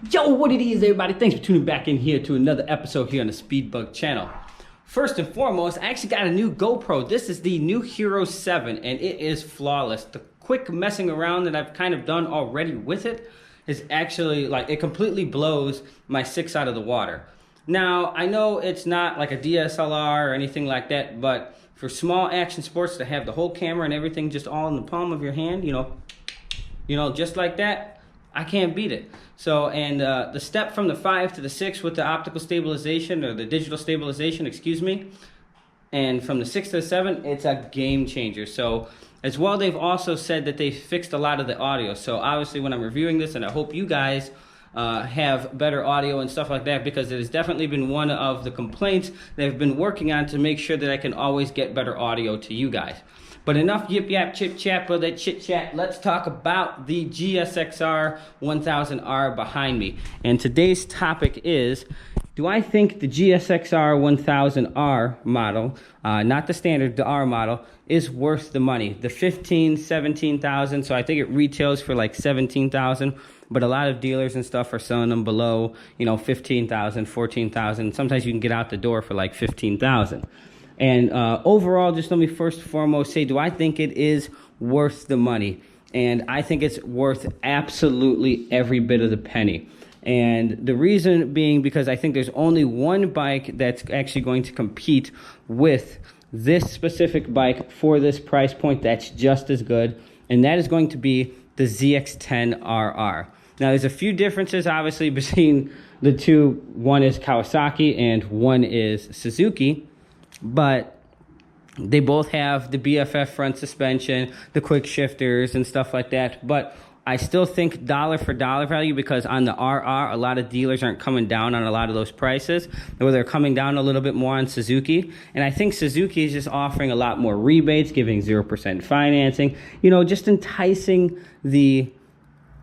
Yo, what it is, everybody? Thanks for tuning back in here to another episode here on the Speedbug channel. First and foremost, I actually got a new GoPro. This is the new Hero 7, and it is flawless. The quick messing around that I've kind of done already with it is actually, like, it completely blows my 6 out of the water. Now, I know it's not like a DSLR or anything like that, but for small action sports to have the whole camera and everything just all in the palm of your hand, you know, just like that, I can't beat it. So, and the step from the 5 to the 6 with the optical stabilization, or the digital stabilization, excuse me, and from the 6 to the 7, it's a game changer. So, as well, they've also said that they fixed a lot of the audio. So, obviously, when I'm reviewing this, and I hope you guys have better audio and stuff like that, because it has definitely been one of the complaints they've been working on to make sure that I can always get better audio to you guys. But enough yip yap chip chat, that chit chat. Let's talk about the GSXR 1000R behind me. And today's topic is, do I think the GSXR 1000R model, not the standard, the R model, is worth the money? The 15, 17,000, so I think it retails for like 17,000, but a lot of dealers and stuff are selling them below, 15,000, 14,000. Sometimes you can get out the door for like 15,000. And overall, just let me first and foremost say, do I think it is worth the money? And I think it's worth absolutely every bit of the penny. And the reason being because I think there's only one bike that's actually going to compete with this specific bike for this price point that's just as good, and that is going to be the ZX10RR. Now, there's a few differences, obviously, between the two. One is Kawasaki and one is Suzuki. But they both have the BFF front suspension, the quick shifters and stuff like that. But I still think dollar for dollar value, because on the RR, a lot of dealers aren't coming down on a lot of those prices, or they're coming down a little bit more on Suzuki. And I think Suzuki is just offering a lot more rebates, giving 0% financing, just enticing the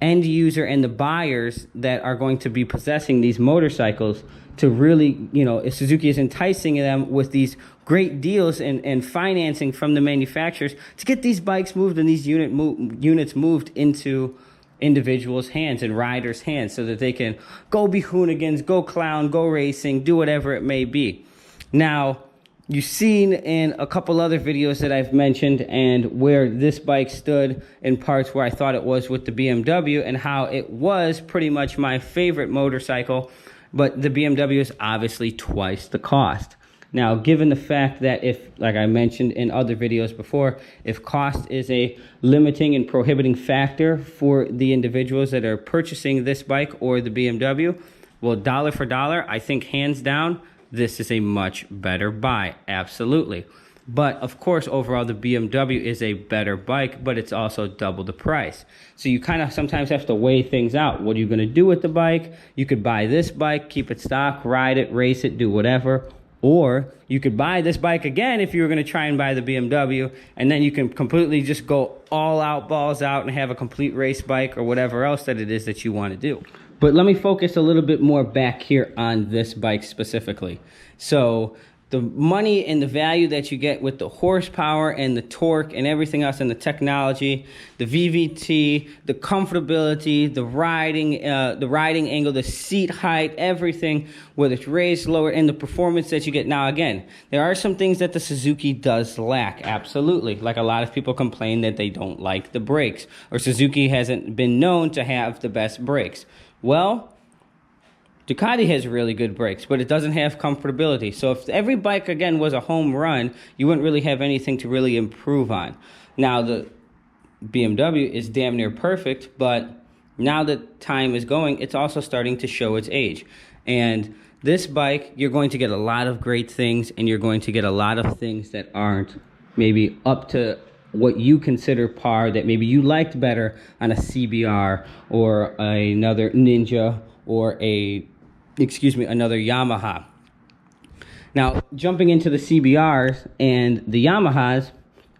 end user and the buyers that are going to be possessing these motorcycles to really, Suzuki is enticing them with these great deals and financing from the manufacturers to get these bikes moved and these units moved into individuals' hands and riders' hands, so that they can go be hoonigans, go clown, go racing, do whatever it may be. Now, you've seen in a couple other videos that I've mentioned, and where this bike stood in parts where I thought it was with the BMW, and how it was pretty much my favorite motorcycle, but the BMW is obviously twice the cost. Now, given the fact that if, like I mentioned in other videos before, if cost is a limiting and prohibiting factor for the individuals that are purchasing this bike or the BMW, well, dollar for dollar, I think hands down, this is a much better buy, absolutely. But of course, overall, the BMW is a better bike, but it's also double the price. So you kind of sometimes have to weigh things out. What are you going to do with the bike? You could buy this bike, keep it stock, ride it, race it, do whatever. Or you could buy this bike again if you were going to try and buy the BMW, and then you can completely just go all out, balls out, and have a complete race bike or whatever else that it is that you want to do. But let me focus a little bit more back here on this bike specifically. So the money and the value that you get with the horsepower and the torque and everything else, and the technology, the VVT, the comfortability, the riding angle, the seat height, everything, whether it's raised, lower, and the performance that you get. Now, again, there are some things that the Suzuki does lack, absolutely. Like, a lot of people complain that they don't like the brakes, or Suzuki hasn't been known to have the best brakes. Well, Ducati has really good brakes, but it doesn't have comfortability. So if every bike, again, was a home run, you wouldn't really have anything to really improve on. Now, the BMW is damn near perfect, but now that time is going, it's also starting to show its age. And this bike, you're going to get a lot of great things, and you're going to get a lot of things that aren't maybe up to what you consider par, that maybe you liked better on a CBR or another Ninja or another Yamaha. Now, jumping into the CBRs and the Yamahas,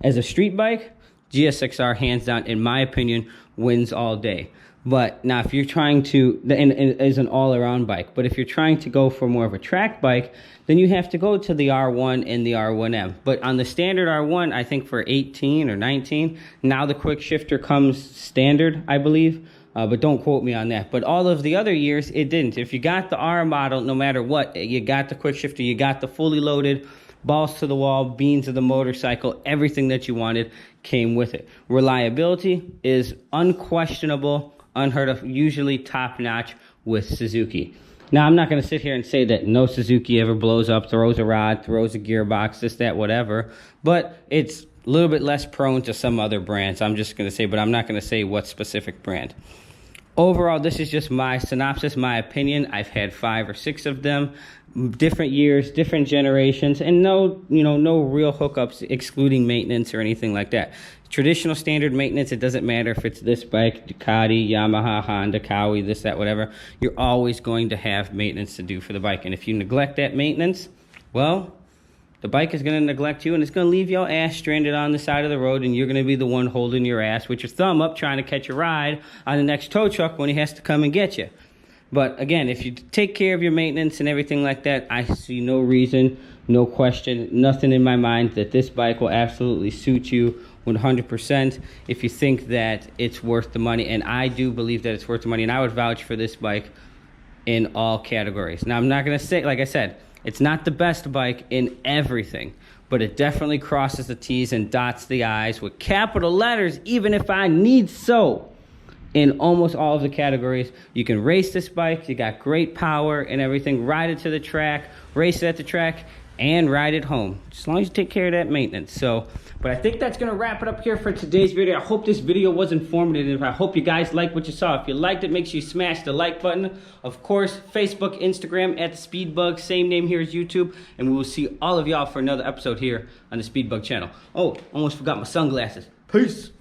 as a street bike, GSXR, hands down, in my opinion, wins all day. But now, if you're trying to, and as an all-around bike, but if you're trying to go for more of a track bike, then you have to go to the R1 and the R1M. But on the standard R1, I think for 18 or 19, now the quick shifter comes standard, I believe. but don't quote me on that. But all of the other years, it didn't. If you got the R model, no matter what, you got the quick shifter, you got the fully loaded, balls to the wall, beans of the motorcycle, everything that you wanted came with it. Reliability is unquestionable, unheard of, usually top notch with Suzuki. Now, I'm not going to sit here and say that no Suzuki ever blows up, throws a rod, throws a gearbox, this, that, whatever, but it's a little bit less prone to some other brands. I'm just going to say, but I'm not going to say what specific brand. Overall, this is just my synopsis, my opinion. I've had 5 or 6 of them, different years, different generations, and no real hookups excluding maintenance or anything like that. Traditional standard maintenance, it doesn't matter if it's this bike, Ducati, Yamaha, Honda, Cowie, this, that, whatever. You're always going to have maintenance to do for the bike. And if you neglect that maintenance, well, the bike is going to neglect you, and it's going to leave your ass stranded on the side of the road, and you're going to be the one holding your ass with your thumb up trying to catch a ride on the next tow truck when he has to come and get you. But again, if you take care of your maintenance and everything like that, I see no reason, no question, nothing in my mind that this bike will absolutely suit you 100% if you think that it's worth the money. And I do believe that it's worth the money, and I would vouch for this bike in all categories. Now, I'm not going to say, like I said, it's not the best bike in everything, but it definitely crosses the T's and dots the I's with capital letters, even if I need so, in almost all of the categories. You can race this bike, you got great power and everything, ride it to the track, race it at the track, and ride it home, as long as you take care of that maintenance. So, but I think that's going to wrap it up here for today's video. I hope this video was informative. I hope you guys liked what you saw. If you liked it, make sure you smash the like button. Of course, Facebook, Instagram, at the Speedbug, same name here as YouTube. And we will see all of y'all for another episode here on the Speedbug channel. Oh, almost forgot my sunglasses. Peace.